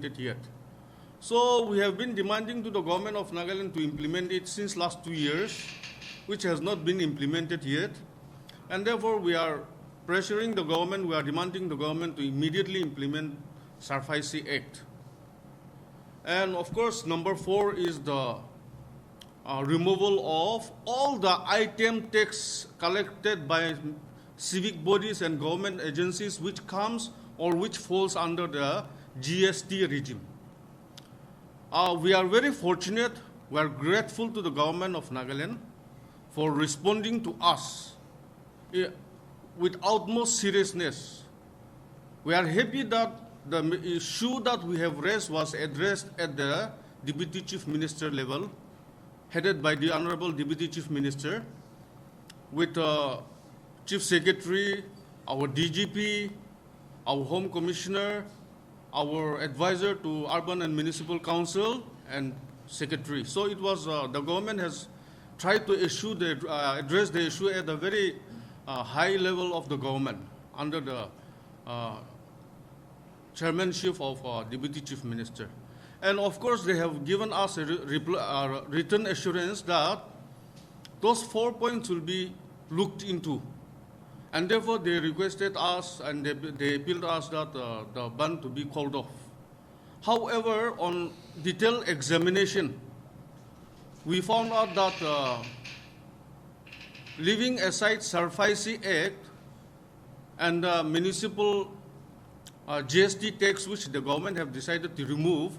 it yet. So we have been demanding to the government of Nagaland to implement it since last 2 years, which has not been implemented yet. And therefore we are pressuring the government, we are demanding the government to immediately implement SARFAISI Act. And of course, number 4 is the removal of all the item tax collected by civic bodies and government agencies which comes or which falls under the GST regime. We are very fortunate, we are grateful to the government of Nagaland for responding to us with utmost seriousness. We are happy that the issue that we have raised was addressed at the Deputy Chief Minister level, headed by the Honorable Deputy Chief Minister, with Chief Secretary, our DGP, our Home Commissioner, our advisor to Urban and Municipal Council, and Secretary. So it was the government has tried to address the issue at a very high level of the government under the chairmanship of Deputy Chief Minister. And of course, they have given us a written assurance that those 4 points will be looked into. And therefore, they requested us and they appealed to us that the ban to be called off. However, on detailed examination, we found out that leaving aside SARFAISI Act and the municipal GST tax, which the government have decided to remove,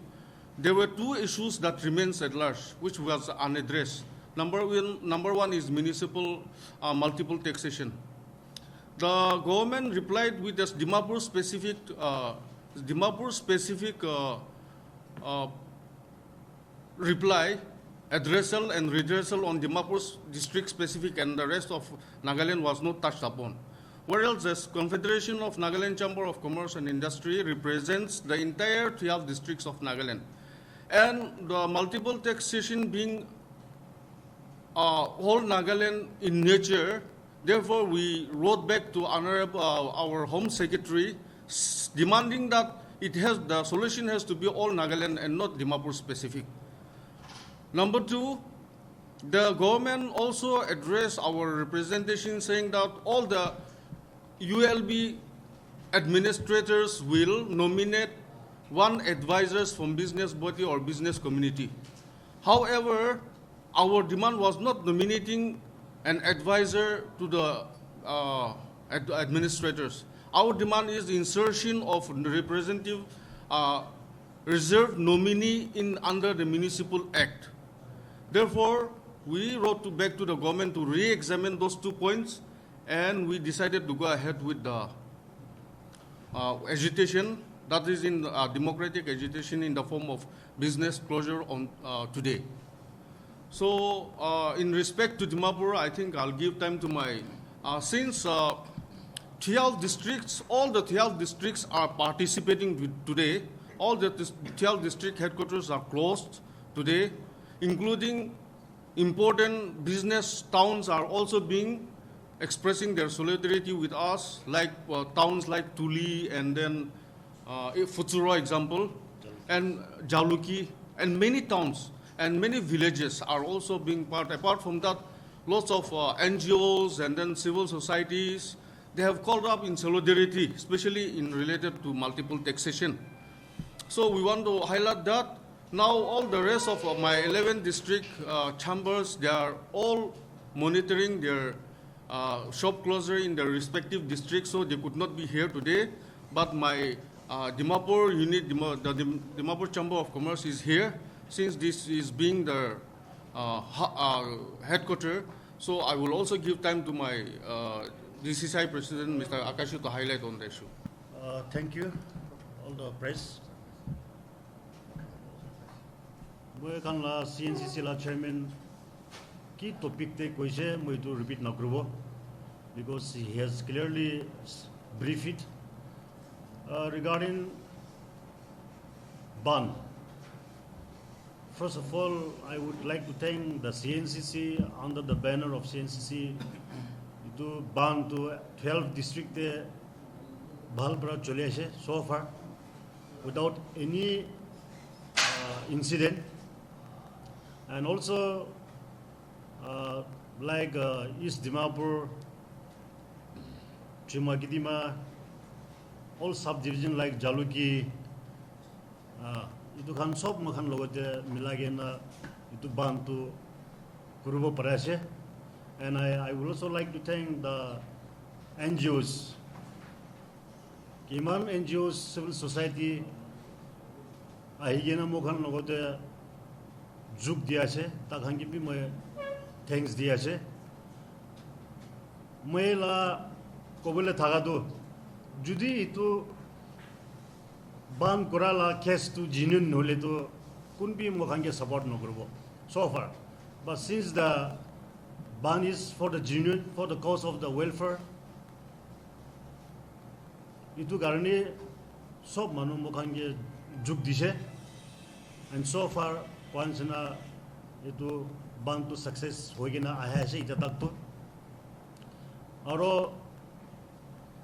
there were 2 issues that remains at large, which was unaddressed. Number one is municipal multiple taxation. The government replied with this Dimapur specific reply, addressal and redressal on Dimapur district specific, and the rest of Nagaland was not touched upon. Whereas the Confederation of Nagaland Chamber of Commerce and Industry represents the entire 12 districts of Nagaland. And the multiple taxation being whole Nagaland in nature, therefore we wrote back to our Home Secretary demanding that the solution has to be all Nagaland and not Dimapur specific. Number 2, the government also addressed our representation saying that all the ULB administrators will nominate 1 advisors from business body or business community. However, our demand was not nominating an advisor to the administrators. Our demand is the insertion of representative reserve nominee under the Municipal Act. Therefore, we wrote back to the government to re-examine those 2 points, and we decided to go ahead with the agitation, that is in democratic agitation in the form of business closure on today. So in respect to Dimapur, I think I'll give time to my, since 12 districts, all the 12 districts are participating today, all the 12 district headquarters are closed today, including important business towns are also expressing their solidarity with us, like towns like Tuli and then Futsuro example, and Jaluki, and many towns and many villages are also being part. Apart from that, lots of NGOs and then civil societies, they have called up in solidarity, especially in related to multiple taxation. So we want to highlight that. Now all the rest of my 11 district chambers, they are all monitoring their shop closure in their respective districts, so they could not be here today. But my Dimapur unit, the Dimapur Chamber of Commerce is here, since this is being the headquarters. So I will also give time to my DCCI President, Mr. Akashu, to highlight on the issue. Thank you, all the press. Moi kan la CNCC la chairman ki topic te koi se moi to repeat na krubo because he has clearly briefed it regarding ban. First of all, I would like to thank the CNCC under the banner of CNCC to ban to 12 district bhal pra chole ase so far without any incident. And also, like East Dimapur, Chimagidima, all subdivision like Jaluki, itu kan sob makan logote milagena itu bantu kurubo parase. And I would also like to thank the NGOs. Kiman NGOs, civil society, ahigena mokan logote juk dia se, takhangi pi moi thanks dia se. Moi la kobole thagado, judi itu ban korala case to genuine nole to kunbi mokhange support no kurbo so far. But since the ban is for the genuine, for the cause of the welfare, itu karane sob manu mokhange juk dise, and so far once na itu ban to success hoigena aya se ita tak to aro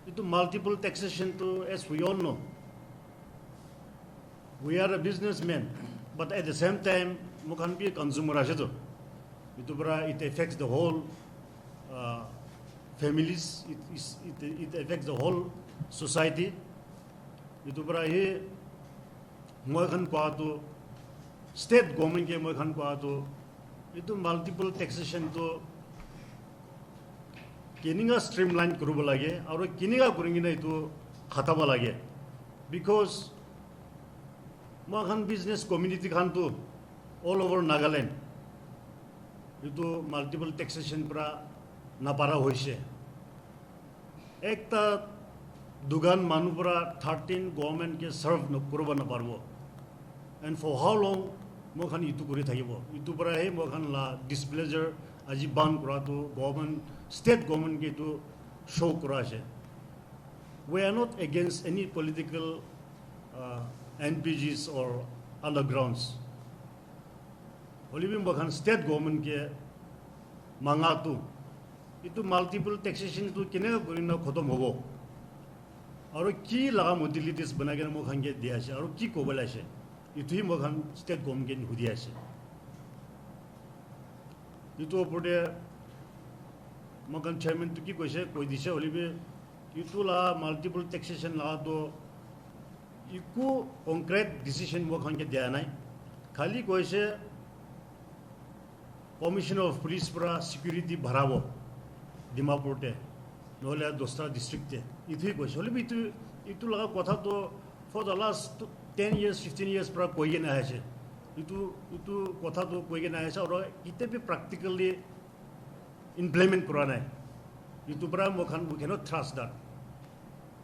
itu multiple taxation to, as we all know, we are a businessman, but at the same time mukhan be consumer ase to itu bra it affects the whole families, it affects the whole society. Itu bra he mukhan kwa to state government ke mukhan kwa to itu multiple taxation to kininga streamline kurubo lage aru kininga kuringina itu khataba lage, because mukhan business community khan to all over Nagaland itu multiple taxation pra napara hoise. Ekta dugan manu pra 13 government ke serve no kuruba na parbo, and for how long mokhan itu kuri thakibo. Itu pra he mokhan la displeasure aji ban kura to government, state government ke to show kura she. We are not against any political NPGs or other grounds. Olivim mokhan state government ke manga tu itu multiple taxation tu kine kuri na khotom hobo aru ki laga modalities banagena mokhan ke dia she aru ki kobala she itu hi mokhan state government ke hudia she. Itu opode mokhan chairman tu ki koise koi dise olibe itu la multiple taxation la to iku concrete decision mokhan ke dia nai, khali koise commissioner of police pra security bharabo Dimapur te nole dostra district te itu hi koise olibe itu laga kotha to for the last 10 years 15 years pra koi na hai se itu kotha to koi na hai se aur ite be practically implement kora nai itu pra mokhan we cannot trust that.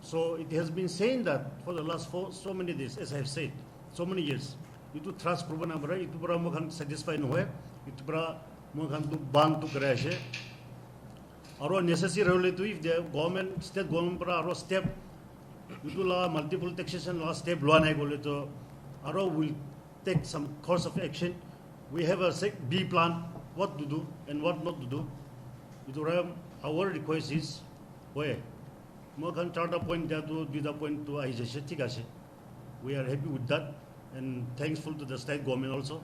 So it has been saying that for the last so many days, as I have said, so many years, itu trust proven abra itu pra mokhan satisfied no hai, itu pra mokhan to ban to kare she aur necessary role to if the government state government pra aur step itu la multiple taxation la step lo nai gole to aur will take some course of action. We have a B plan, what to do and what not to do. Itu our request is way mokhan charter point that to do the point to I just thik ase. We are happy with that and thankful to the state government also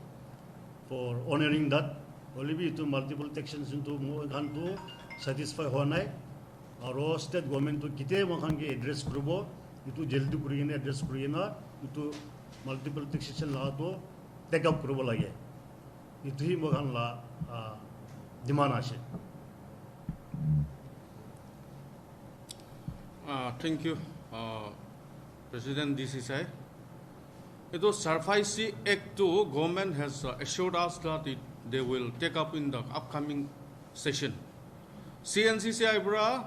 for honoring that. Only to multiple taxations into mokhan to satisfy ho nai aur state government to kite mokhan ke address kurubo itu jaldi kurigena address kurigena itu multiple taxation la to take up kurubo lage. Itu hi mokhan la demand ase. Thank you, President DCCI. It was SARFAISI Act 2, government has assured us that they will take up in the upcoming session. CNCCI bra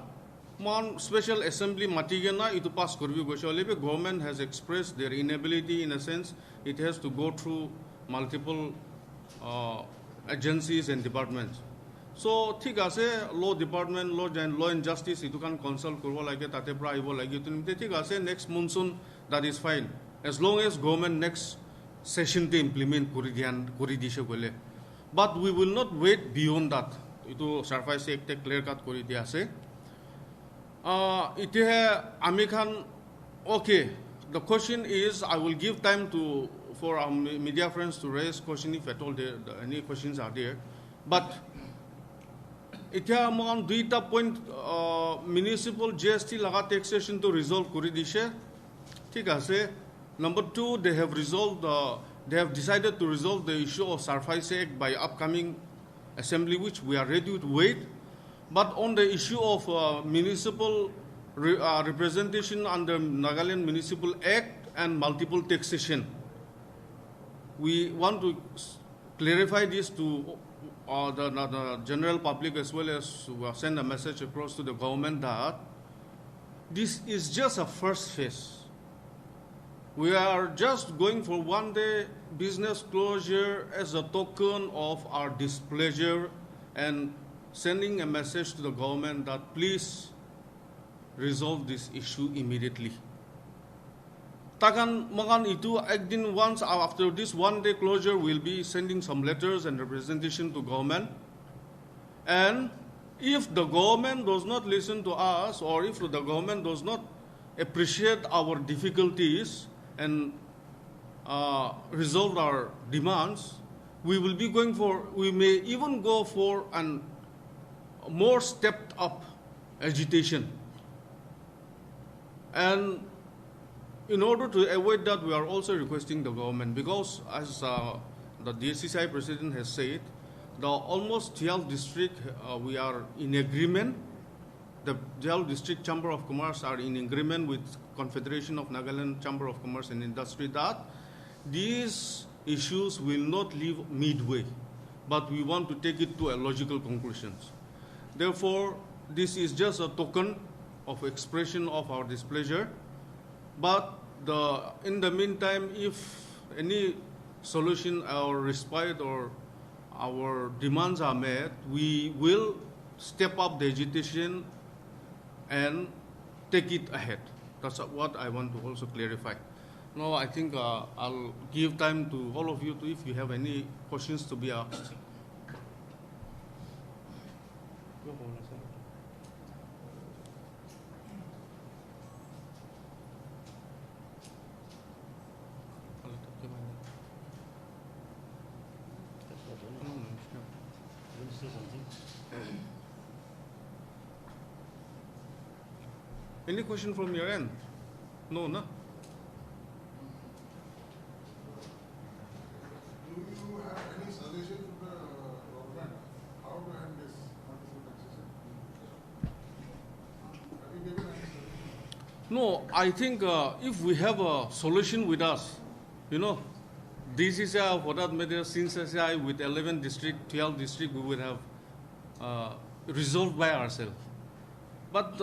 mon special assembly matigena itu pass korbi goshole be government has expressed their inability in a sense. It has to go through multiple agencies and departments. So thik ase law department law and justice itu kan consult korbo lage tate pra aibo lage tunte thik ase next monsoon, that is fine as long as government next session te implement kori dise gole. But we will not wait beyond that. Itu SARFAISI Act clear cut kori dia ase ite ami khan okay the question is, I will give time for our media friends to raise question if at all any questions are there. But এতিয়া আমাক দুইটা point municipal GST লগা টেক্সেশ্যনটো resolve কৰি দিছে ঠিক আছে Number 2, they have decided to resolve the issue of Surface Act by upcoming assembly, which we are ready to wait. But on the issue of municipal representation under Nagaland Municipal Act and multiple taxation, we want to clarify this to the general public as well as send a message across to the government that this is just a first phase. We are just going for one-day business closure as a token of our displeasure and sending a message to the government that please resolve this issue immediately. Takan magan itu ekdin once after this one-day closure, we'll be sending some letters and representation to government. And if the government does not listen to us, or if the government does not appreciate our difficulties and resolve our demands, we may even go for a more stepped up agitation. And in order to avoid that, we are also requesting the government, because as the DSCCI president has said, the almost Thial district, we are in agreement. The Thial district Chamber of Commerce are in agreement with Confederation of Nagaland Chamber of Commerce and Industry that these issues will not leave midway, but we want to take it to a logical conclusions. Therefore, this is just a token of expression of our displeasure. But in the meantime, if any solution or respite or our demands are met, we will step up the agitation and take it ahead. That's what I want to also clarify. Now, I think I'll give time to all of you if you have any questions to be asked. Any question from your end? No, no? Do you have any suggestion to the government how to end this multiple taxation? Have you given any suggestion? No, I think if we have a solution with us, DCCI, for that matter, CCCI with 11 district, 12 district, we would have resolved by ourselves. But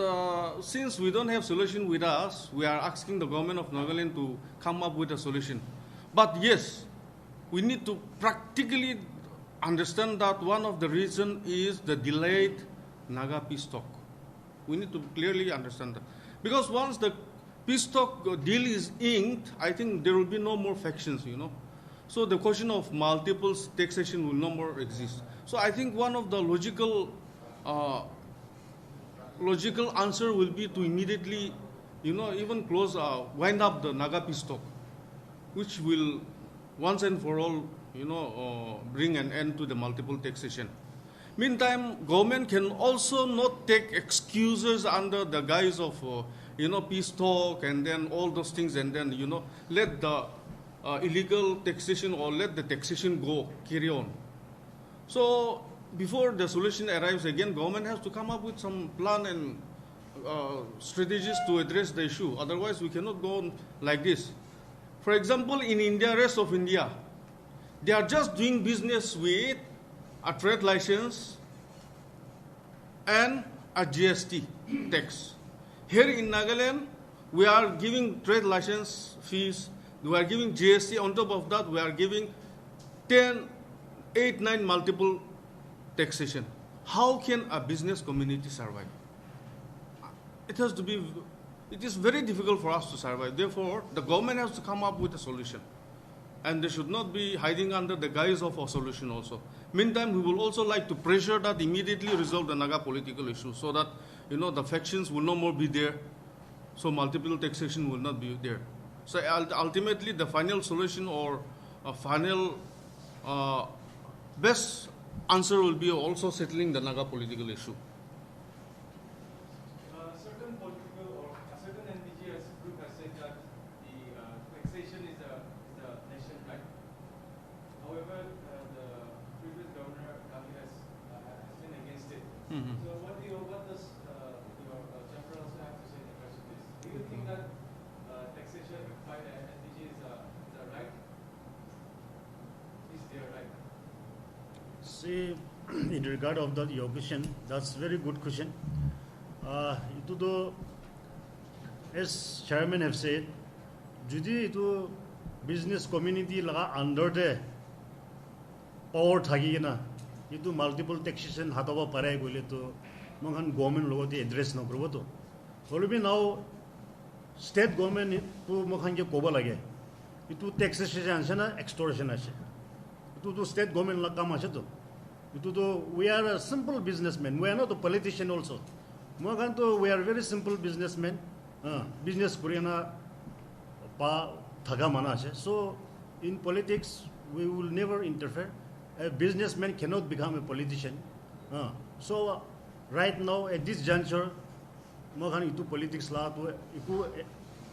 since we don't have solution with us, we are asking the government of Nagaland to come up with a solution. But yes, we need to practically understand that one of the reason is the delayed Naga peace talk. We need to clearly understand that. Because once the peace talk deal is inked, I think there will be no more factions, So the question of multiple taxation will no more exist. So I think one of the logical answer will be to immediately, even wind up the Naga peace talk, which will once and for all, bring an end to the multiple taxation. Meantime, government can also not take excuses under the guise of, peace talk and then all those things, and then, let the illegal taxation or let the taxation carry on. So, before the solution arrives again, government has to come up with some plan and strategies to address the issue. Otherwise, we cannot go on like this. For example, in India, rest of India, they are just doing business with a trade license and a GST tax. Here in Nagaland, we are giving trade license fees, we are giving GST. On top of that, we are giving 10, 8, 9 multiple taxation. How can a business community survive? It is very difficult for us to survive. Therefore, the government has to come up with a solution. And they should not be hiding under the guise of a solution also. Meantime, we will also like to pressure that immediately resolve the Naga political issue so that, the factions will no more be there. So multiple taxation will not be there. So ultimately, the final solution or a final best answer will be also settling the Naga political issue. Certain political or a certain NDGS group has said that the taxation is the nation right. However, the previous governor Kali has been against it. So what does your chapter also have to say in regards to this? Do you think that taxation by the NDG is the right? Is there right? See, in regard of that your question, that's very good question. As chairman have said, judi itu business community laga under the power thagi na, itu multiple taxation hatawa parai gole to, manghan government logo di address na krubo to. Holibi now state government to manghan ke koba lage, itu taxation ase na extortion ase. Itu state government la kam ase to. We are a simple businessmen. We are not a politician also. We are very simple businessmen. Business Koreana pa thaga mana ase. So in politics we will never interfere. A businessman cannot become a politician. So right now at this juncture, itu politics la to iku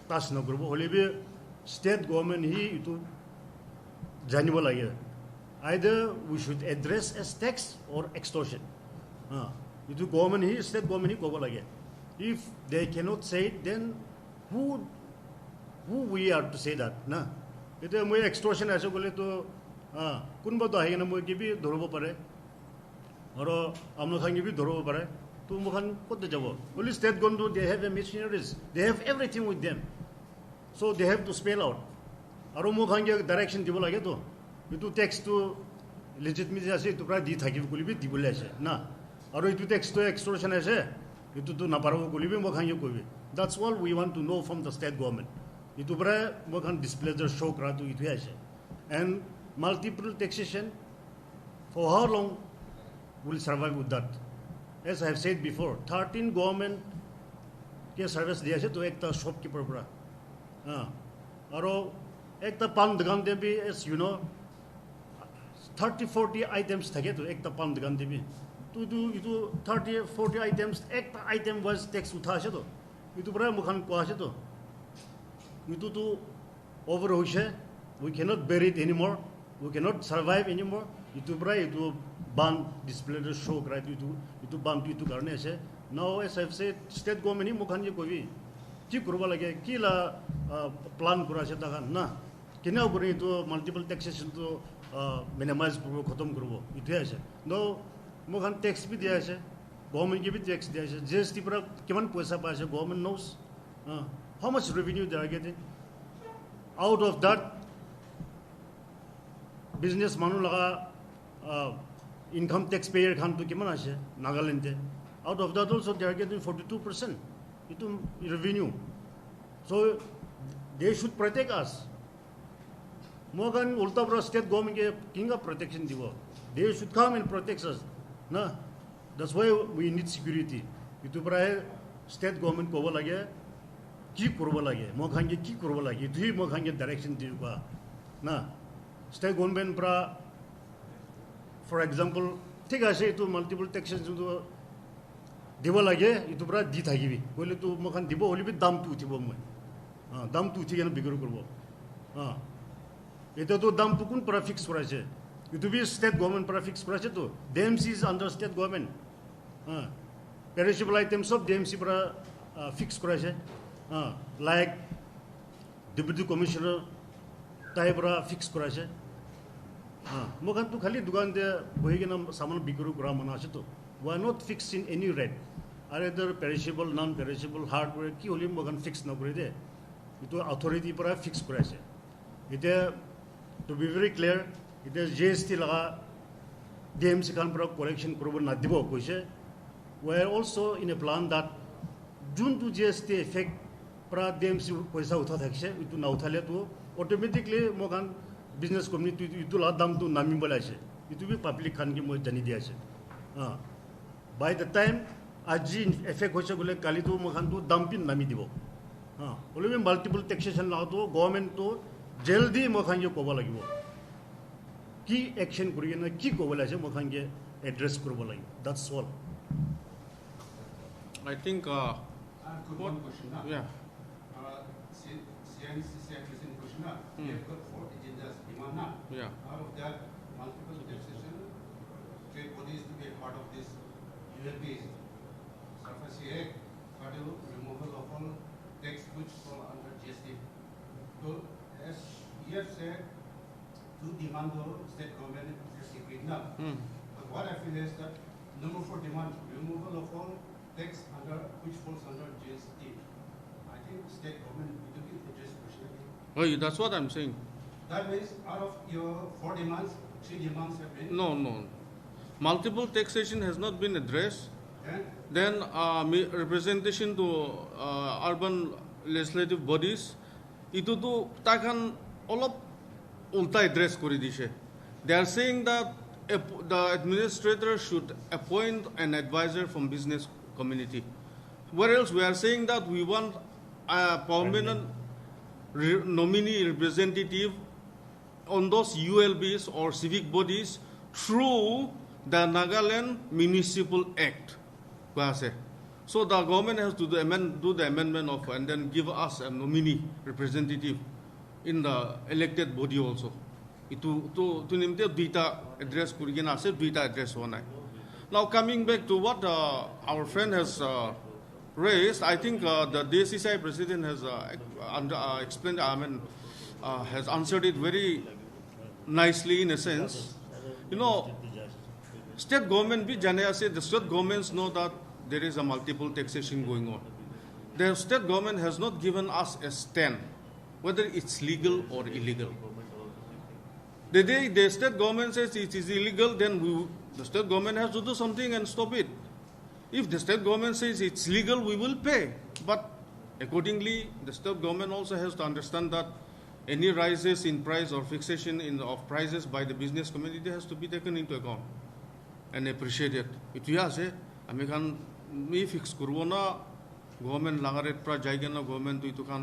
tas na grupo. Holibi state government hi itu janibo lagi. Either we should address as tax or extortion. Itu government hi, state government hi kobo lage. If they cannot say it, then who we are to say that? Na, itu moi extortion ase gole to kunba to haina moi gibi dorobo pare. Aro amno khan gibi dorobo pare. Tu mo khan kote jabo. Only state government they have a missionaries. They have everything with them. So they have to spell out. Aro mo khan ge direction dibo lage to. Itu text to legitimacy ase to pra di thaki kulibi di bole ase na aro itu text to extortion ase itu to na parabo kulibi mo khan ye kobi. That's all we want to know from the state government. Itu pra mo khan displeasure show kra to itu ase. And multiple taxation, for how long will survive with that? As I have said before, 13 government ke service diya ase to ekta shopkeeper pra aro ekta pan dukan de bhi, as you know, 30-40 items thake to ekta pan dukan de bhi to do itu 30-40 items ekta item was tax utha ase to itu pra mukhan ko ase to itu to over hoise, we cannot bear it anymore, we cannot survive anymore. Itu pra itu ban display the show kra itu ban itu karne ase. Now as I have said, state government hi mukhan ye kobi ki kurba lage ki la plan kura ase ta kan na kina kuri to multiple taxation to minimize kuro khatam kurbo itu ase. No mukhan tax bhi diya ase, government ki bhi tax diya ase, GST pra kiman paisa pa ase, government knows how much revenue they are getting. Out of that, business manu laga income taxpayer khan to kiman ase Nagaland. Out of that also they are getting 42% itu revenue. So they should protect us. Mogan ulta pra state government ke kinga protection dibo. They should come and protect us. Na, that's why we need security. Itu pra state government ko lage ki kurba lage. Mogan ke ki kurba lage. Itu hi mogan ke direction diba. Na, state government pra, for example, thik ase itu multiple taxation to dibo lage itu pra di thagibi. Kole to mogan dibo holi bi dam tu thibo moi. Dam tu thigena bigro kurbo. Itu to dam tu kun para fix kora ase. Itu bi state government para fix kora ase to. DMC is under state government. Perishable items of DMC para fix kora ase. Like deputy commissioner tai para fix kora ase. Mogan tu khali dukan de bohigena saman bigro kora mana ase to. We are not fixing any rate. Either perishable, non-perishable, hardware ki holi mogan fix na kore de. Itu authority para fix kora ase. Ite to be very clear, it is GST laga DMC kan para collection kurbo na dibo koise. We are also in a plan that June to GST effect para DMC paisa utha thakse itu na uthale to automatically mogan business community itu la dam to nami bola ase. Itu bi public kan ki mo jani dia ase. By the time aji effect hoise gole kali to mogan to dam pin nami dibo. only multiple taxation law to government to jaldi mokhange koba lagibo ki action kurigena ki koba lase mokhange address kurbo lagibo. That's all. I think I have one question. yeah. CNCC question. We have got 4 agendas demand. Yeah. Out of that, multiple taxation, trade bodies to be a part of this ULPs. Surface Act, removal of all tax which fall under GST. So, as you have said, to demand the state government is agreed now. But what I feel is that number 4 demand, removal of all tax under which falls under GST. I think state government we took it address question. Oh, that's what I'm saying. That means out of your 4 demands, 3 demands have been. No. Multiple taxation has not been addressed. And Then representation to urban legislative bodies, itu to takan olop ulta address kori dishe. They are saying that the administrator should appoint an advisor from business community. Where else we are saying that we want a permanent nominee representative on those ULBs or civic bodies through the Nagaland Municipal Act. So the government has to do the amendment of and then give us a nominee representative in the elected body also. To nimte duita address kurigena ase duita address honai. Now coming back to what our friend has raised, I think the DCCI president has explained. Has answered it very nicely in a sense. You know, state government bhi jane ase, the state governments know that there is a multiple taxation going on. The state government has not given us a stand whether it's legal or illegal. The day the state government says it is illegal, then the state government has to do something and stop it. If the state government says it's legal, we will pay. But accordingly, the state government also has to understand that any rises in price or fixation of prices by the business community has to be taken into account and appreciated. It is আমি খান me fix করব না government লাগারেট প্রা জায়গা না government তো ইতো খান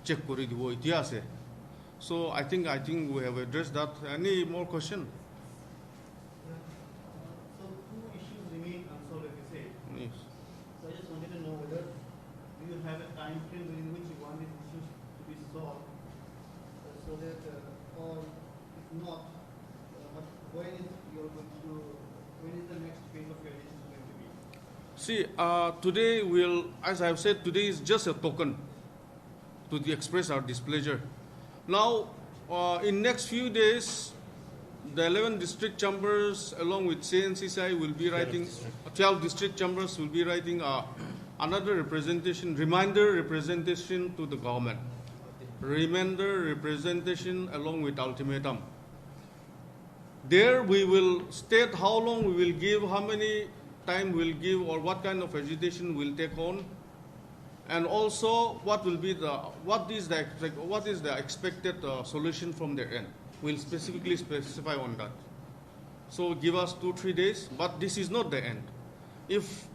check করে দিব ইতিয়া আছে so I think we have addressed that. Any more question? So 2 issues remain unsolved, as you say. Yes. So I just wanted to know whether do you have a time frame within which you want these issues to be solved, so that, or if not, when is the next phase of your legislation going to be? See, today as I have said, today is just a token to express our displeasure. Now, in next few days, the 11 district chambers along with CNCCI will be writing, 12 district chambers will be writing another reminder representation to the government. Reminder representation along with ultimatum. There we will state how long we will give, how many time we will give, or what kind of agitation we will take on, and also what is the expected solution from their end. We'll specifically specify on that. So give us 2-3 days, but this is not the end. If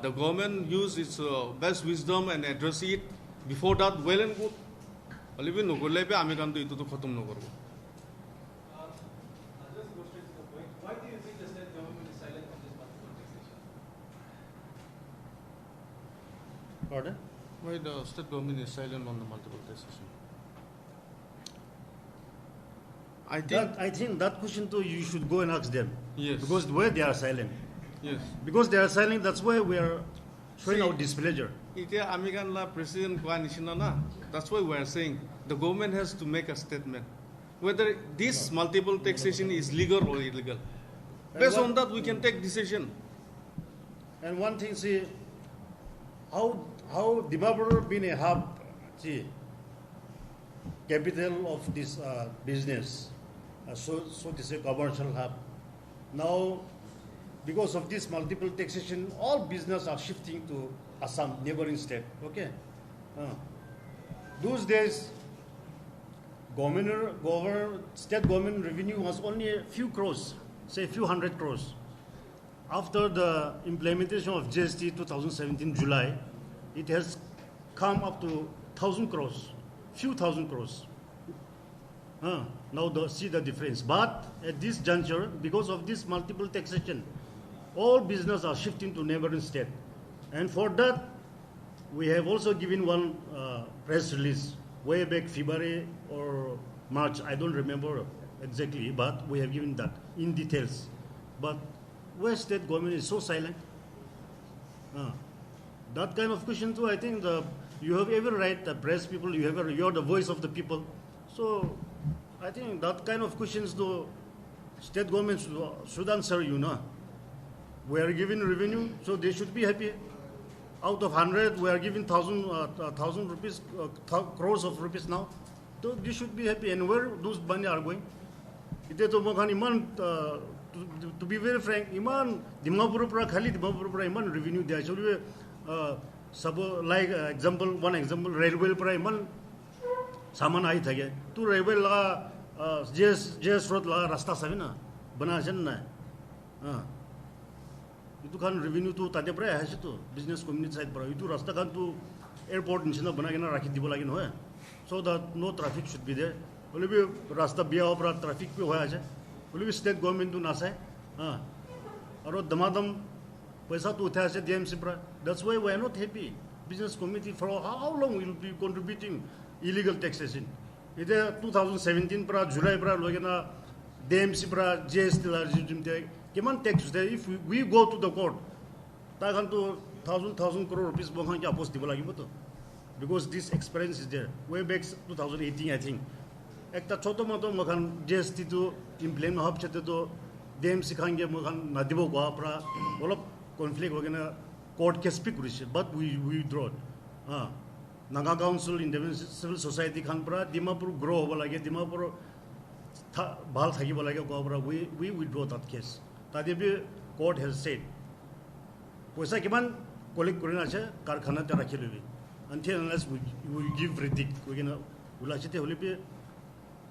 the government use its best wisdom and address it before that, well and good. Just go straight to the point. Why do you think the state government is silent on this multiple taxation? Pardon? Why the state government is silent on the multiple taxation? I think that question too you should go and ask them. Yes. Because why they are silent? Yes. Because they are silent, that's why we are showing our displeasure. President that's why we are saying the government has to make a statement whether this multiple taxation is legal or illegal. Based on that, we can take decision. And one thing, see, how Dimapur been a hub, see, capital of this business, so this is a commercial hub. Now, because of this multiple taxation, all business are shifting to Assam, neighboring state. Okay. Those days, state government revenue was only a few crores, say a few hundred crores. After the implementation of GST 2017 July, it has come up to 1,000 crores, few thousand crores. Now see the difference. But at this juncture, because of this multiple taxation, all business are shifting to neighboring state. And for that, we have also given one press release way back February or March. I don't remember exactly, but we have given that in details. But where state government is so silent? That kind of question too, I think you have every right, the press people, you're the voice of the people. So I think that kind of questions the state governments should answer, We are giving revenue, so they should be happy. Out of 100, we are giving 1,000 rupees, crores of rupees now. So they should be happy. And where those money are going? To be very frank, iman Dimapur pra khali Dimapur pra iman revenue dia chulwe like one example railway pra iman saman ai thage tu railway la JS road la rasta sabina bana jan na itu kan revenue tu tade pra has tu business community side pra itu rasta kan tu airport nchina bana kena rakhi dibo lagi no so that no traffic should be there only be rasta biya opera traffic pe hoya ache only state government to nasa aro damadam paisa to utha ase DMC pra. That's why we are not happy. Business committee for how long will be contributing illegal taxation? Ide 2017 pra July pra logena DMC pra GST la regime te keman tax there if we go to the court ta kan to 1,000 crore rupees bonghan ki apos dibo lagi boto because this experience is there way back 2018 I think ekta choto moto mokan GST to implement hab chete to DMC khange mokan nadibo go pra olop conflict logena court case pick but we withdraw Naga Council Independent Civil Society khan pra Dimapur grow hoba lage Dimapur bhal thakibo lage go pra we withdraw that case tadibi court has said poisa kiman collect korina ache karkhana te rakhilebi until unless we give verdict we gonna ulachite holipe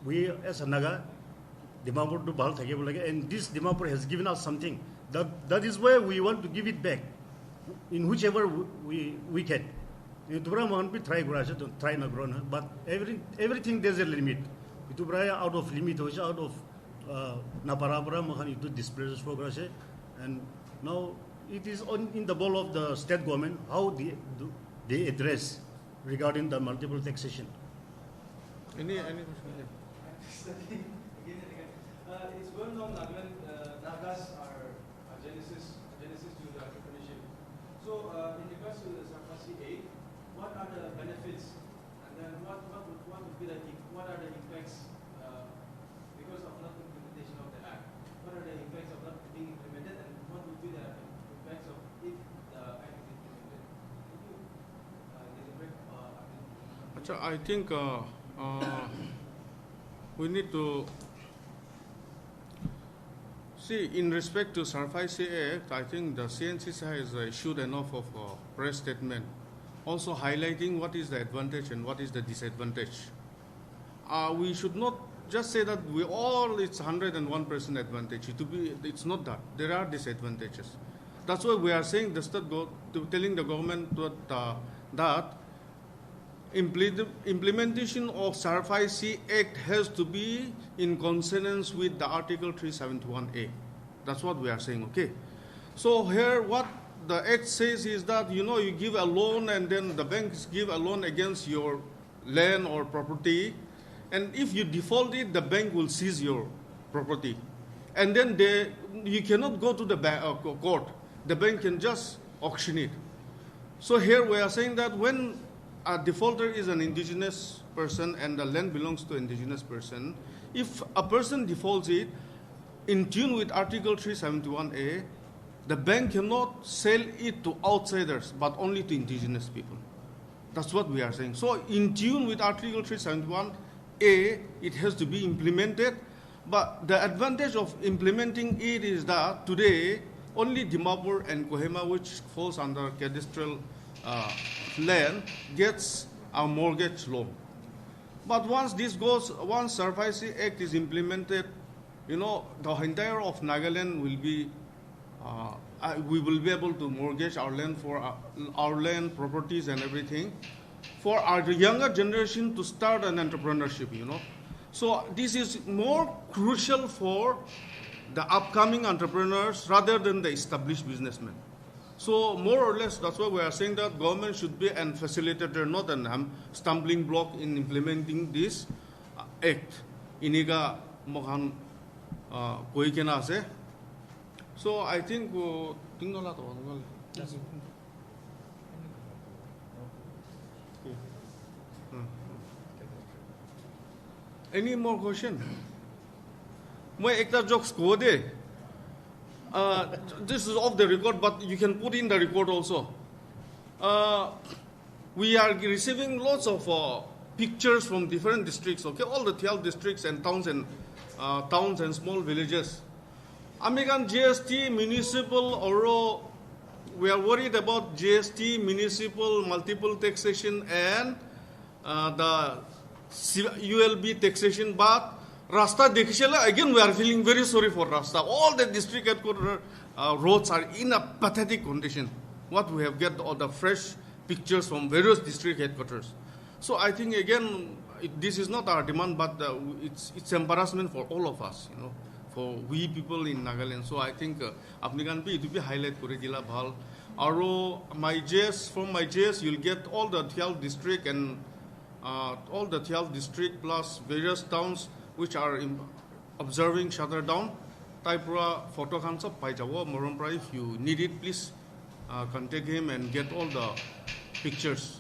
we as a Naga Dimapur to bhal thakibo lage and this Dimapur has given us something that is why we want to give it back in whichever we can. Itubra mohan pi try gura to try na grow but everything there's a limit. Itubra out of limit hoise out of na parabra mohan itu displaces progress and now it is in the ball of the state government how they address regarding the multiple taxation. Any question? It's well known Nagas are genesis to the entrepreneurship. So in regards to the Sarfasi 8, what are the benefits and then what would be what are the effects because of not implementation of the act? What are the effects of not being implemented and what would be the effects of if the act is implemented? Could you I think we need to see in respect to Sarfasi Act. I think the CNCC has issued enough of a press statement, also highlighting what is the advantage and what is the disadvantage. We should not just say that it's 101% advantage. It's not that. There are disadvantages. That's why we are saying telling the government that implementation of Sarfasi Act has to be in consonance with the Article 371A. That's what we are saying, okay? So here what the Act says is that, you give a loan and then the banks give a loan against your land or property. And if you default it, the bank will seize your property. And then you cannot go to the court. The bank can just auction it. So here we are saying that when a defaulter is an indigenous person and the land belongs to an indigenous person, if a person defaults it, in tune with Article 371A, the bank cannot sell it to outsiders, but only to indigenous people. That's what we are saying. So in tune with Article 371A, it has to be implemented. But the advantage of implementing it is that today, only Dimapur and Kohima, which falls under cadastral land, gets a mortgage loan. But once Sarfasi Act is implemented, the entire of Nagaland will be, we will be able to mortgage our land for our land, properties and everything. for our younger generation to start an entrepreneurship, you know. So this is more crucial for the upcoming entrepreneurs rather than the established businessmen. So more or less, that's why we are saying that government should be an facilitator, not a stumbling block in implementing this act. Iniga mohan koi kena ase. So I think tinggal lah tu. Any more question? Moi ekta jokes ko de. This is off the record, but you can put in the record also. We are receiving lots of pictures from different districts. Okay, all the 12 districts and towns and small villages. American GST, municipal, or we are worried about GST, municipal, multiple taxation, and the ULB taxation. But Rasta Dekhishala, again, we are feeling very sorry for Rasta. All the district headquarters roads are in a pathetic condition. What we have get all the fresh pictures from various district headquarters. So I think again, this is not our demand, but it's embarrassment for all of us, you know, for we people in Nagaland. So I think apni kan bhi itu bhi highlight kore dila bhal. Aro my JS, from my JS, you'll get all the 12 district and all the 12 district plus various towns which are observing shutter down. Taipura photo khan sab pai jawo morom pra. If you need it, please contact him and get all the pictures.